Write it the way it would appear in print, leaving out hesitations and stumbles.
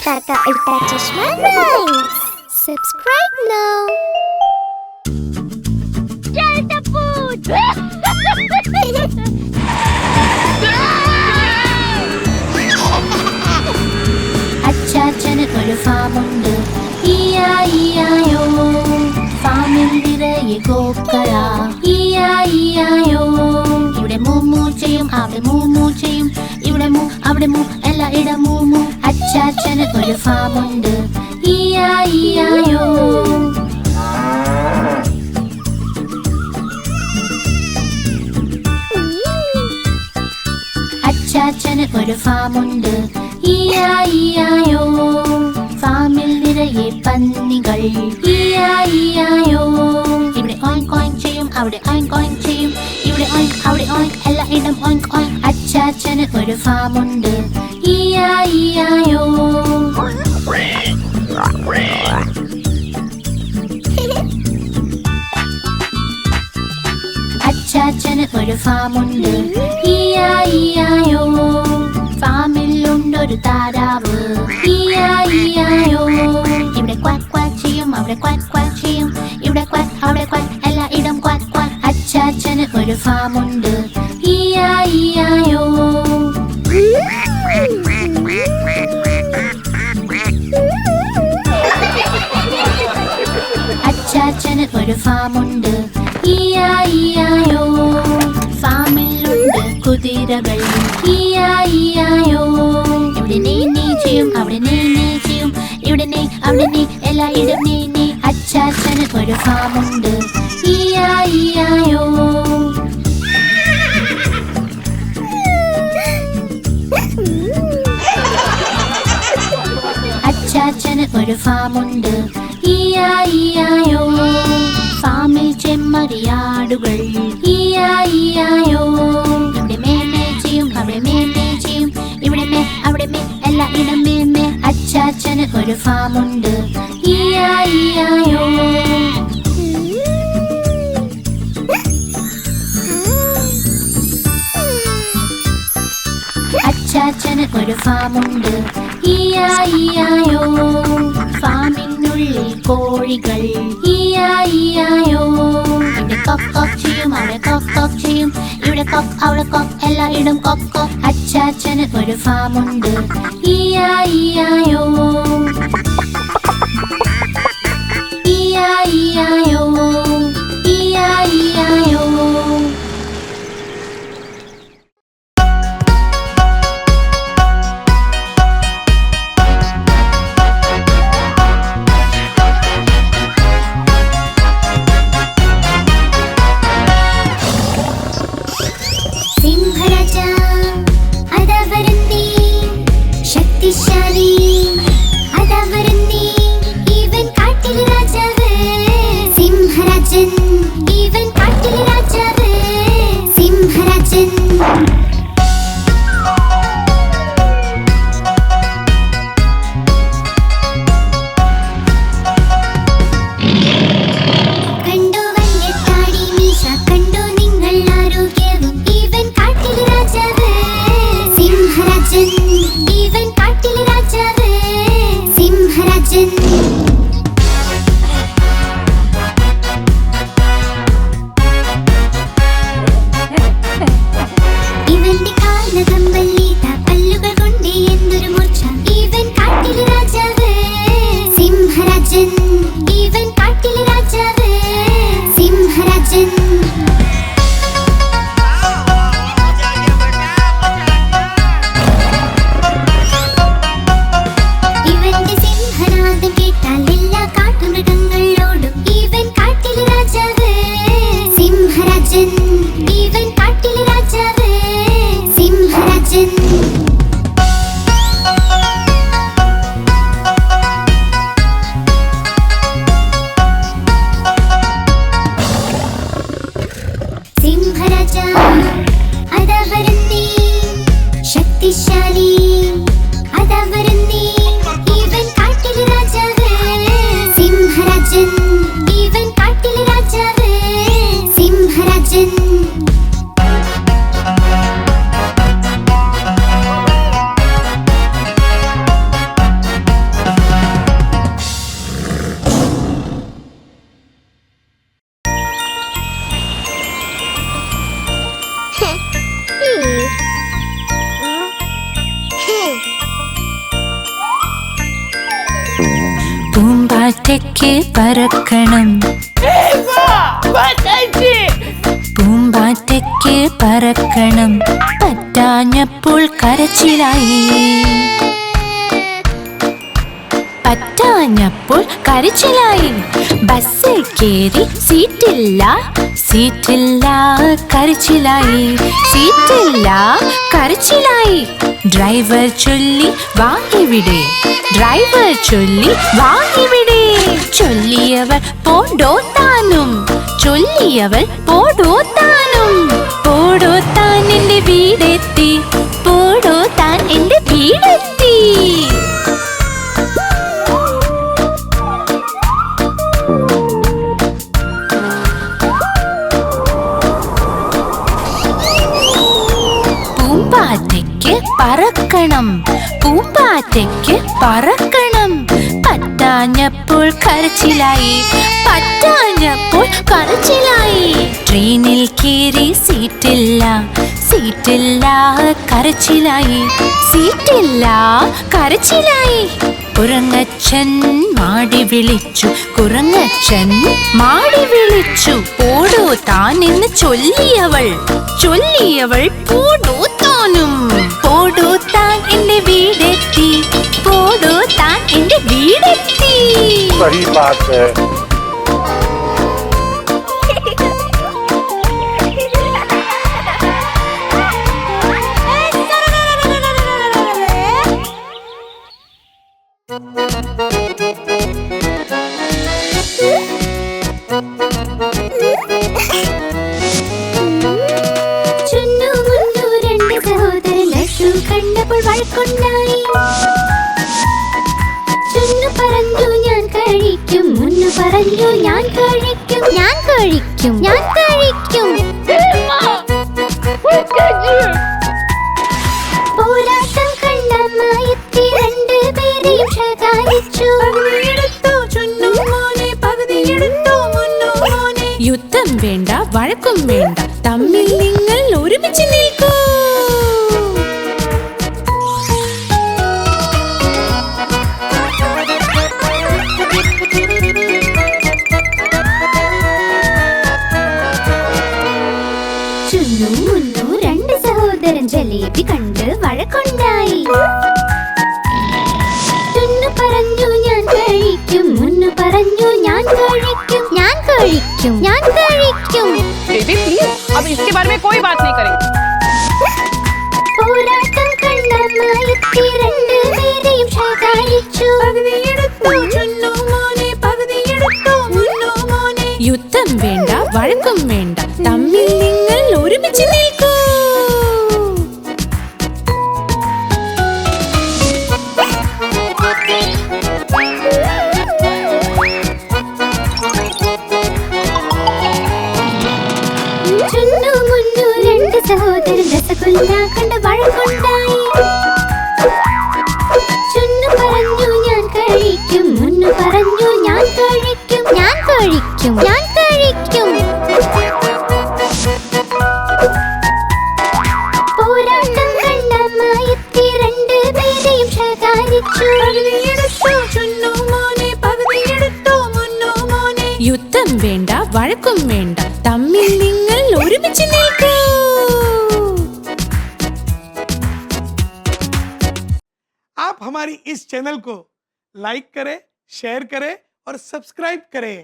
Ultra Chashma Rhymes. Subscribe now. Delta Food. അച്ചാച്ചന് ഒരു ഫാമുണ്ട്, ഇയായിയായോ. ഫാമിൽ നിറയെ കോക്കള, ഇയായിയായോ. ഇവിടെ മൂമൂ ചെയ്യും, അവിടെ മൂമൂ ചെയ്യും, ഇവിടെ മൂ അവിടെ മൂ, എല്ലായിടം മൂമൂ. അച്ചാച്ചന് ഒരു ഫാമുണ്ട്, ഇയായിയായോ. അച്ചാച്ചന് ഒരു ഫാമുണ്ട്, ഇയായിയായോ. ഫാമിൽ നിറയെ പന്നികൾ, ഇയായിയായോ. ഇവിടെ ഓയിങ്ക് ഓയിങ്ക് ചെയ്യും, അവിടെ ഓയിങ്ക് ഓയിങ്ക് ചെയ്യും, ഇവിടെ ഓയിങ്ക് അവിടെ ഓയിങ്ക്, എല്ലായിടം ഓയിങ്ക് ഓയിങ്ക്. അച്ചാച്ചന് ഒരു ഫാമുണ്ട്, ഇയായിയായോ. അച്ചാച്ചന് ഒരു ഫാമുണ്ട്, ഇയായിയായോ. ഫാമിലുണ്ടൊരു താരാവ്, ഇയായിയായോ. ഇവിടെ ക്വാക്ക് ക്വാക്ക് ചെയ്യും, അവിടെ ക്വാക്ക് ക്വാക്ക് ചെയ്യും, ഇവിടെ ക്വാക്ക് അവിടെ ക്വാക്ക്, എല്ലായിടം ക്വാക്ക് ക്വാക്ക്. അച്ചാച്ചന് ഒരു ഫാമുണ്ട്, ഇയായിയായോ. അച്ചാച്ചന് ഒരു ഫാമുണ്ട്, ഇയായിയായോ. ഫാമിലുണ്ട് കുതിരകൾ, ഇയായിയായോ. ഇവിടെ നെയ് നെയ് ചെയ്യും, അവിടെ നെയ് നെയ് ചെയ്യും, ഇവിടെ നെയ് അവിടെ നെയ്, എല്ലായിടം നെയ് നെയ്. അച്ചാച്ചന് ഒരു ഫാമുണ്ട്, ഇയായിയായോ. അച്ചാച്ചന് ഒരു ഫാമുണ്ട്, ഇയായിയായോ. ഫാമിൽ ചെമ്മരിയാടുകൾ, ഇയായിയായോ. ഇവിടെ മേമേ ചെയ്യും, അവിടെ മേമേ ചെയ്യും, ഇവിടെ മേ അവിടെ മേ, എല്ലായിടം മേമേ. അച്ചാച്ചന് ഒരു ഫാമുണ്ട്, ഇയായിയായോ. അച്ചാച്ചന് ഒരു ഫാമുണ്ട്, ഇയായിയായോ. ഫാമിനുള്ളിൽ കോഴികൾ, ഇയായിയായോ. ഇവിടെ കൊക്ക് കൊക്ക് ചെയ്യും, അവിടെ കൊക്ക് കൊക്ക് ചെയ്യും, ഇവിടെ കൊക്ക് അവിടെ കൊക്ക്, എല്ലായിടം കൊക്ക് കൊക്ക്. അച്ചാച്ചന് ഒരു ഫാമുണ്ട്, ഇയായിയായോ. ഇയായിയായോ, ഇയായിയായോ. പൂമ്പാറ്റയ്ക്ക് പറക്കണം പൂമ്പാറ്റയ്ക്ക് പറക്കണം പറ്റാഞ്ഞപ്പോൾ കരച്ചിലായി പറ്റാഞ്ഞപ്പോൾ കരച്ചിലായി ബസ്സിൽ കേറി സീറ്റില്ല സീറ്റില്ല കരച്ചിലായി സീറ്റില്ല കരച്ചിലായി ഡ്രൈവർ ചൊല്ലി വാ ഇവിടെ ഡ്രൈവർ ചൊല്ലി വാ ഇവിടെ ചൊല്ലിയവർ പോടോ താനും ചൊല്ലിയവൾ പോടോ താനും പോടോ താൻ എന്റെ വീടെത്തി പോടോ താൻ എന്റെ വീടെത്തി പൂമ്പാറ്റയ്ക്ക് പറക്കണം പൂമ്പാറ്റയ്ക്ക് പറക്കണം പറ്റാഞ്ഞപ്പോൾ കരച്ചിലായി പറ്റാഞ്ഞപ്പോൾ കരച്ചിലായി ട്രെയിനിൽ കേറി സീറ്റില്ല സീറ്റില്ല കരച്ചിലായി സീറ്റില്ല കരച്ചിലായി കുരങ്ങച്ചൻ മാടി വിളിച്ചു കുരങ്ങച്ചൻ മാടി വിളിച്ചു പോടോ താൻ എന്ന് ചൊല്ലിയവൾ ചൊല്ലിയവൾ പോടോ താനും പോടോ താൻ എന്റെ വീടെത്തി പോടോ താൻ എന്റെ വീടെത്തി सही बात है ചുന്നു മുന്നു രണ്ട് സഹോദരൻ ലഡ്ഡു കണ്ടപ്പോൾ വഴക്കുണ്ടായി ചുന്നു പറഞ്ഞു ഞാൻ കഴിക്കും മുന്നു പറഞ്ഞു ഞാൻ കഴിക്കും ഞാൻ കഴിക്കും ഞാൻ കഴിക്കും പോരാട്ടം കണ്ട മായത്തി രണ്ടുപേരെയും ശകാരിച്ചു യുദ്ധം വേണ്ട വഴക്കും വേണ്ട തമ്മിൽ നിങ്ങൾ ഒരുമിച്ച് നിൽക്കൂ ചുന്നു മുന്നു രണ്ട് സഹോദരൻ ജലേബി കണ്ട് വഴക്കുണ്ടായി ചുന്നു പറഞ്ഞു ഞാൻ കഴിക്കും മുന്നു പറഞ്ഞു ഞാൻ കഴിക്കും ഞാൻ കഴിക്കും ഞാൻ കഴിക്കും बेबी प्लीज अब इसके बारे में कोई बात नहीं करेंगे പോരാട്ടം കണ്ട മായത്തി രണ്ടുപേരെയും ശകാരിച്ചു യുദ്ധം വേണ്ട വഴക്കും വേണ്ട തമ്മിൽ നിങ്ങൾ ഒരുമിച്ച് നിൽക്കൂ ചുന്നു മുന്നു രണ്ട് സഹോദരൻ രസഗുല്ല കണ്ട് വഴക്കുണ്ടായി ചുന്നു പറഞ്ഞു ഞാൻ കഴിക്കും മുന്നു പറഞ്ഞു ഞാൻ കഴിക്കും ഞാൻ കഴിക്കും ഞാൻ കഴിക്കും പോരാട്ടം കണ്ട മായത്തി രണ്ടുപേരെയും ശകാരിച്ചു യുദ്ധം വേണ്ട വഴക്കും വേണ്ട തമ്മിൽ നിങ്ങൾ ഒരുമിച്ച് നിൽക്കൂ आप हमारी इस चैनल को लाइक करें, शेयर करें और सब्सक्राइब करें।